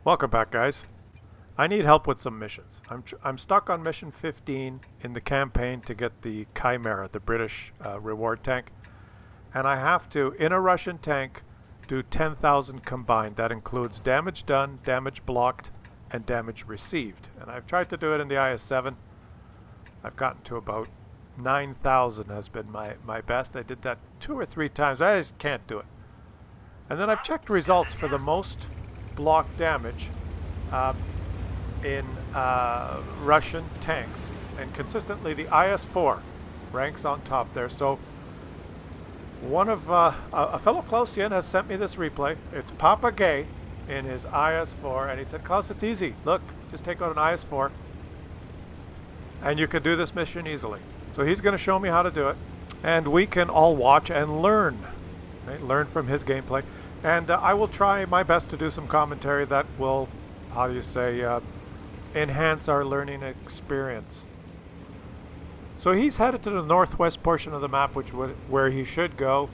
Welcome back, guys. I need help with some missions. I'm stuck on mission 15 in the campaign to get the Chimera, the British reward tank. And I have to, in a Russian tank, do 10,000 combined. That includes damage done, damage blocked, and damage received. And I've tried to do it in the IS-7. I've gotten to about 9,000 has been my best. I did that 2 or 3 times. I just can't do it. And then I've checked results for the most block damage in Russian tanks, and consistently the IS-4 ranks on top there. So one of a fellow Clausian has sent me this replay. It's Papa Gay in his IS-4, and he said, Klaus, it's easy. Look, just take out an IS-4 and you can do this mission easily. So he's going to show me how to do it, and we can all watch and learn, right? Learn from his gameplay. And I will try my best to do some commentary that will, how do you say, enhance our learning experience. So he's headed to the northwest portion of the map, where he should go.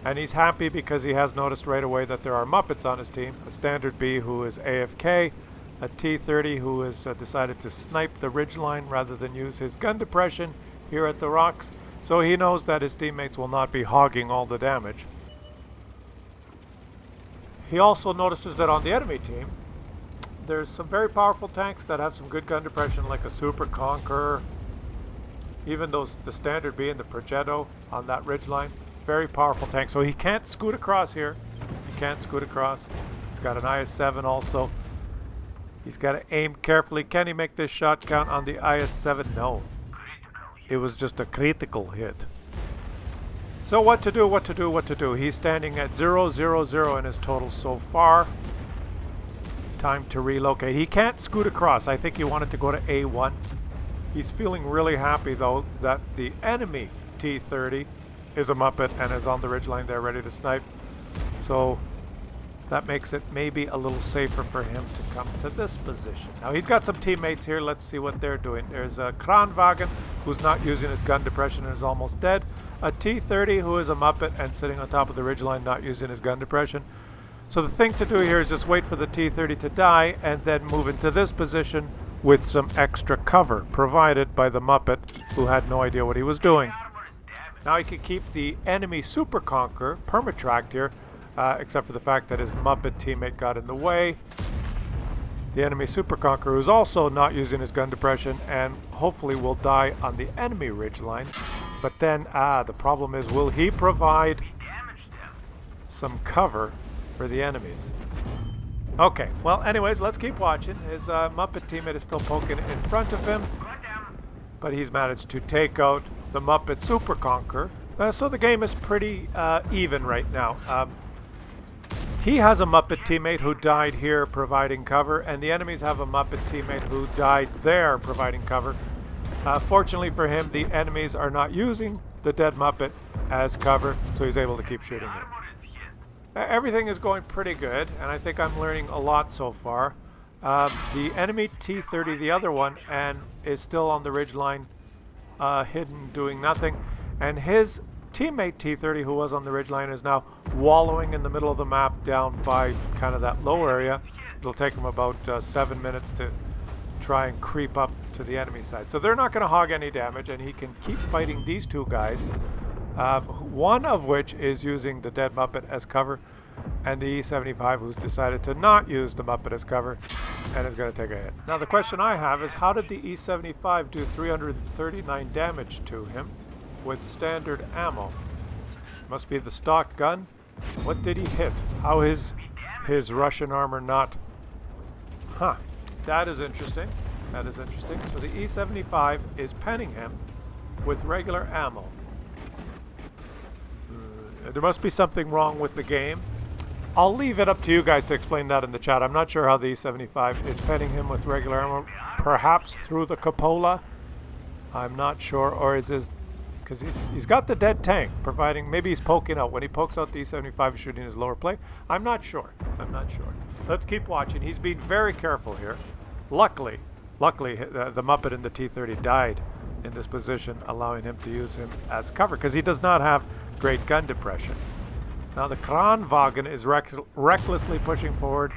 And he's happy because he has noticed right away that there are Muppets on his team. A Standard B who is AFK, a T-30 who has decided to snipe the ridgeline rather than use his gun depression here at the rocks. So he knows that his teammates will not be hogging all the damage. He also notices that on the enemy team, there's some very powerful tanks that have some good gun depression, like a Super Conqueror, even the Standard B and the Progetto on that ridgeline. Very powerful tank. So he can't scoot across here. He can't scoot across. He's got an IS-7 also. He's got to aim carefully. Can he make this shot count on the IS-7? No. It was just a critical hit. So what to do? He's standing at 0-0-0 in his total so far. Time to relocate. He can't scoot across. I think he wanted to go to A1. He's feeling really happy, though, that the enemy T-30 is a Muppet and is on the ridgeline there ready to snipe. So that makes it maybe a little safer for him to come to this position. Now he's got some teammates here. Let's see what they're doing. There's a Kranwagen who's not using his gun depression and is almost dead. A T-30 who is a Muppet and sitting on top of the ridgeline not using his gun depression. So the thing to do here is just wait for the T-30 to die and then move into this position with some extra cover provided by the Muppet who had no idea what he was doing. Now he can keep the enemy Super Conqueror permatracked here, except for the fact that his Muppet teammate got in the way. The enemy Super Conqueror is also not using his gun depression and hopefully will die on the enemy ridgeline. But then, the problem is, will he provide some cover for the enemies? Okay, well, anyways, let's keep watching. His Muppet teammate is still poking in front of him, but he's managed to take out the Muppet Super Conqueror. So the game is pretty even right now. He has a Muppet teammate who died here providing cover, and the enemies have a Muppet teammate who died there providing cover. Fortunately for him, the enemies are not using the dead Muppet as cover, so he's able to keep shooting him. Everything is going pretty good, and I think I'm learning a lot so far. The enemy T-30, the other one, and is still on the ridgeline, hidden, doing nothing. And his teammate T-30, who was on the ridgeline, is now wallowing in the middle of the map down by kind of that low area. It'll take him about 7 minutes to try and creep up to the enemy side. So they're not going to hog any damage, and he can keep fighting these two guys, one of which is using the dead Muppet as cover, and the E-75 who's decided to not use the Muppet as cover and is going to take a hit. Now the question I have is, how did the E-75 do 339 damage to him with standard ammo? Must be the stock gun. What did he hit? How is his Russian armor not? Huh. That is interesting. That is interesting. So the E-75 is penning him with regular ammo. There must be something wrong with the game. I'll leave it up to you guys to explain that in the chat. I'm not sure how the E-75 is penning him with regular ammo. Perhaps through the cupola. I'm not sure. Or is this... because he's got the dead tank providing... maybe he's poking out. When he pokes out, the E-75 is shooting his lower plate. I'm not sure. I'm not sure. Let's keep watching. He's being very careful here. Luckily, the Muppet and the T-30 died in this position, allowing him to use him as cover, because he does not have great gun depression. Now the Kranwagen is recklessly pushing forward.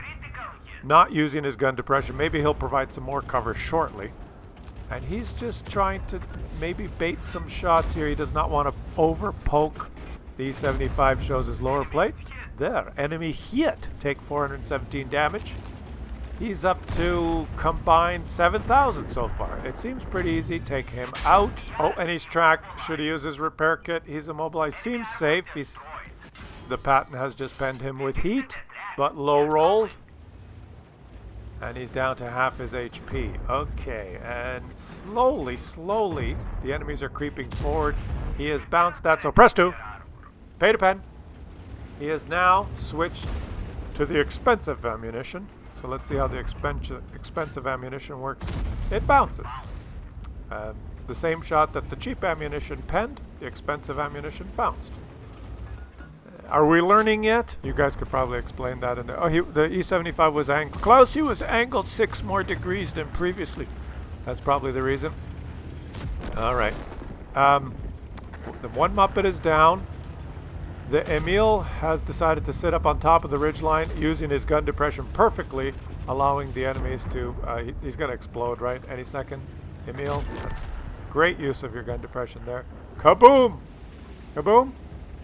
not using his gun depression. Maybe he'll provide some more cover shortly. And he's just trying to maybe bait some shots here. He does not want to over poke. The E75 shows his lower plate. There, enemy hit. Take 417 damage. He's up to combined 7,000 so far. It seems pretty easy. Take him out. Oh, and he's tracked. Should he use his repair kit? He's immobilized. Seems safe. The Patton has just penned him with heat, but low rolled. And he's down to half his HP. Okay, and slowly, the enemies are creeping forward. He has bounced that, so press 2. Pay to pen. He has now switched to the expensive ammunition. So let's see how the expensive ammunition works. It bounces. The same shot that the cheap ammunition penned, the expensive ammunition bounced. Are we learning yet? You guys could probably explain that in there. Oh, the E75 was angled. Claus, he was angled 6 more degrees than previously. That's probably the reason. All right. The one Muppet is down. The Emil has decided to sit up on top of the ridgeline using his gun depression perfectly, allowing the enemies to... he's going to explode, right? Any second. Emil, that's great use of your gun depression there. Kaboom! Kaboom!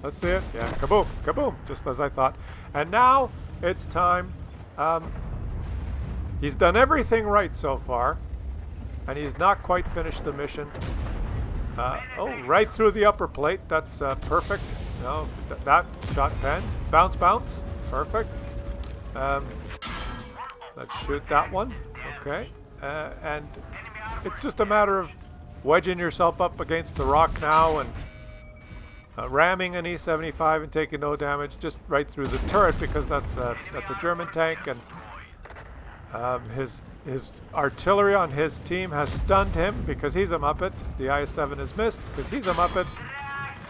Let's see it. Yeah, kaboom, kaboom, just as I thought. And now it's time. He's done everything right so far, and he's not quite finished the mission. Oh, right through the upper plate. That's perfect. No, that shot pen. Bounce, bounce. Perfect. Let's shoot that one. Okay. And it's just a matter of wedging yourself up against the rock now and ramming an E75 and taking no damage just right through the turret, because that's a German tank, and his artillery on his team has stunned him because he's a Muppet. The IS-7 is missed because he's a Muppet.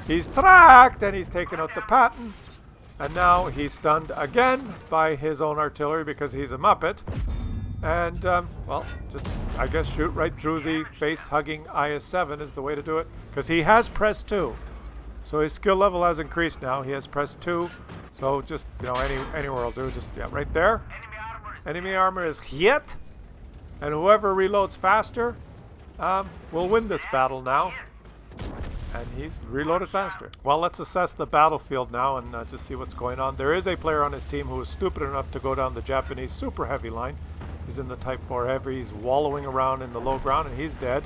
He's tracked and he's taken out the Patton, and now he's stunned again by his own artillery because he's a Muppet. And well, just I guess shoot right through the face-hugging IS-7 is the way to do it, because he has pressed 2. So his skill level has increased now. He has pressed 2. So just, you know, anywhere will do. Just, yeah, right there. Enemy armor is hit. And whoever reloads faster will win this battle now. And he's reloaded faster. Well, let's assess the battlefield now and just see what's going on. There is a player on his team who is stupid enough to go down the Japanese super heavy line. He's in the Type 4 heavy. He's wallowing around in the low ground, and he's dead.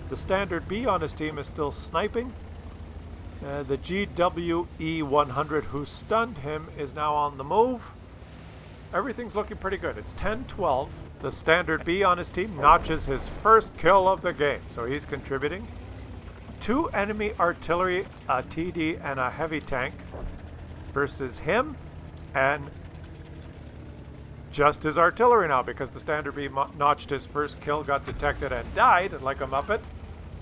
The standard B on his team is still sniping. The GWE 100 who stunned him is now on the move. Everything's looking pretty good. It's 10-12. The standard B on his team notches his first kill of the game, so he's contributing. 2 enemy artillery, a TD and a heavy tank versus him, and just his artillery now, because the standard B notched his first kill, got detected and died like a Muppet.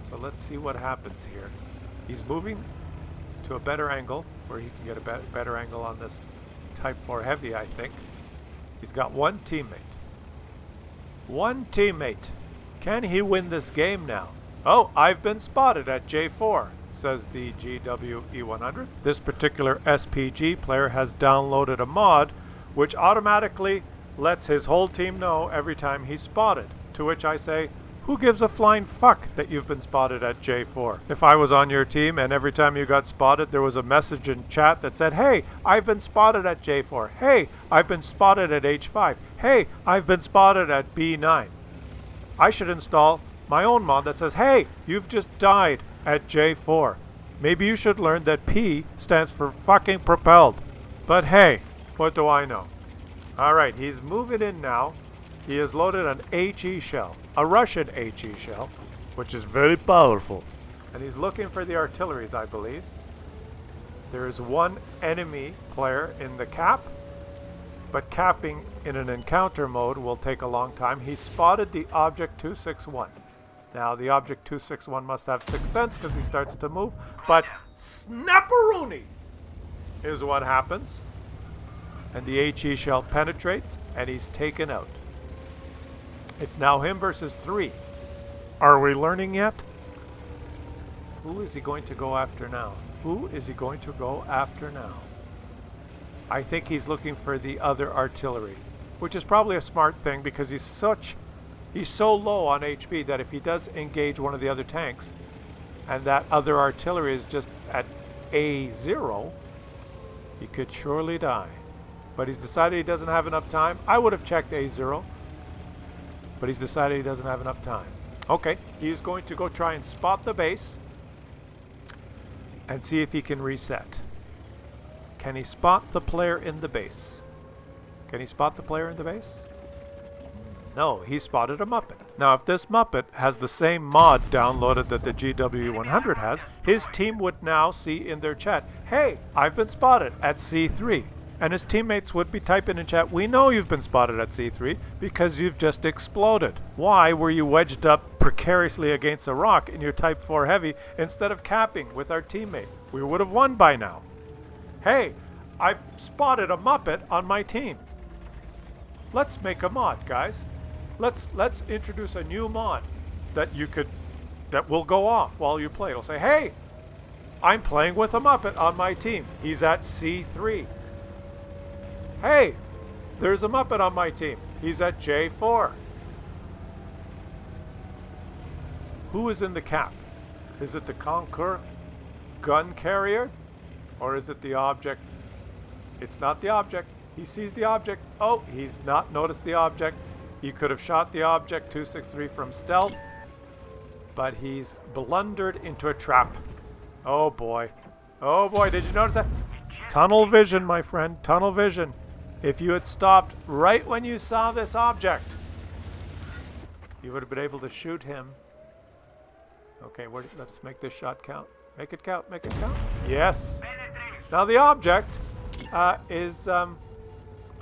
So let's see what happens here. He's moving to a better angle where he can get a better angle on this Type 4 heavy, I think. He's got one teammate. One teammate. Can he win this game now? Oh, I've been spotted at J4, says the GWE 100. This particular SPG player has downloaded a mod which automatically lets his whole team know every time he's spotted. To which I say, who gives a flying fuck that you've been spotted at J4? If I was on your team and every time you got spotted there was a message in chat that said, hey, I've been spotted at J4. Hey, I've been spotted at H5. Hey, I've been spotted at B9. I should install my own mod that says, hey, you've just died at J4. Maybe you should learn that P stands for fucking propelled. But hey, what do I know? Alright, he's moving in now. He has loaded an HE shell, a Russian HE shell, which is very powerful. And he's looking for the artilleries, I believe. There is one enemy player in the cap, but capping in an encounter mode will take a long time. He spotted the Object 261. Now, the Object 261 must have 6th sense because he starts to move, but snapperoonie is what happens. And the HE shell penetrates, and he's taken out. It's now him versus 3. Are we learning yet? Who is he going to go after now? Who is he going to go after now? I think he's looking for the other artillery, which is probably a smart thing because he's so low on HP that if he does engage one of the other tanks and that other artillery is just at A0, he could surely die. But he's decided he doesn't have enough time. I would have checked A0, but he's decided he doesn't have enough time. Okay, he's going to go try and spot the base and see if he can reset. Can he spot the player in the base? Can he spot the player in the base? No, he spotted a Muppet. Now, if this Muppet has the same mod downloaded that the GW100 has, his team would now see in their chat, hey, I've been spotted at C3. And his teammates would be typing in chat, we know you've been spotted at C3 because you've just exploded. Why were you wedged up precariously against a rock in your Type 4 Heavy instead of capping with our teammate? We would have won by now. Hey, I spotted a Muppet on my team. Let's make a mod, guys. Let's introduce a new mod that will go off while you play. It'll say, hey, I'm playing with a Muppet on my team. He's at C3. Hey, there's a Muppet on my team. He's at J4. Who is in the cap? Is it the Conquer gun carrier? Or is it the object? It's not the object. He sees the object. Oh, he's not noticed the object. He could have shot the object 263 from stealth, but he's blundered into a trap. Oh boy. Oh boy, did you notice that? Tunnel vision, my friend. Tunnel vision. If you had stopped right when you saw this object, you would have been able to shoot him. Okay, let's make this shot count. Make it count, make it count. Yes. Now the object is a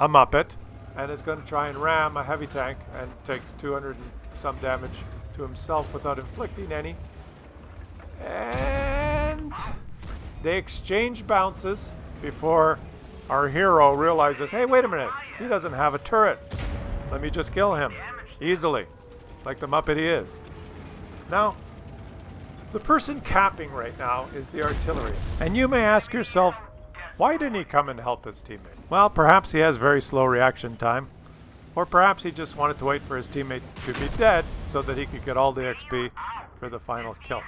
Muppet and is going to try and ram a heavy tank and takes 200 and some damage to himself without inflicting any. And they exchange bounces before our hero realizes, hey, wait a minute, he doesn't have a turret. Let me just kill him easily, like the Muppet he is. Now, the person capping right now is the artillery. And you may ask yourself, why didn't he come and help his teammate? Well, perhaps he has very slow reaction time. Or perhaps he just wanted to wait for his teammate to be dead so that he could get all the XP for the final kill.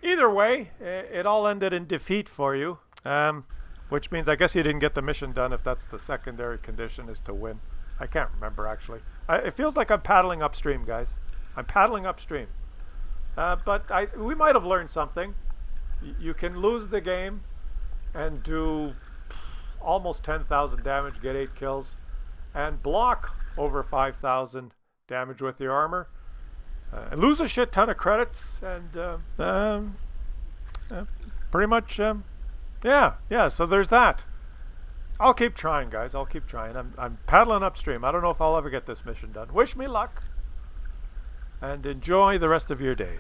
Either way, it all ended in defeat for you. Which means I guess you didn't get the mission done if that's the secondary condition is to win. I can't remember actually. It feels like I'm paddling upstream, guys. I'm paddling upstream. But we might have learned something. You can lose the game and do almost 10,000 damage, get 8 kills, and block over 5,000 damage with your armor. And lose a shit ton of credits and pretty much yeah, so there's that. I'll keep trying, guys. I'll keep trying. I'm paddling upstream. I don't know if I'll ever get this mission done. Wish me luck and enjoy the rest of your day.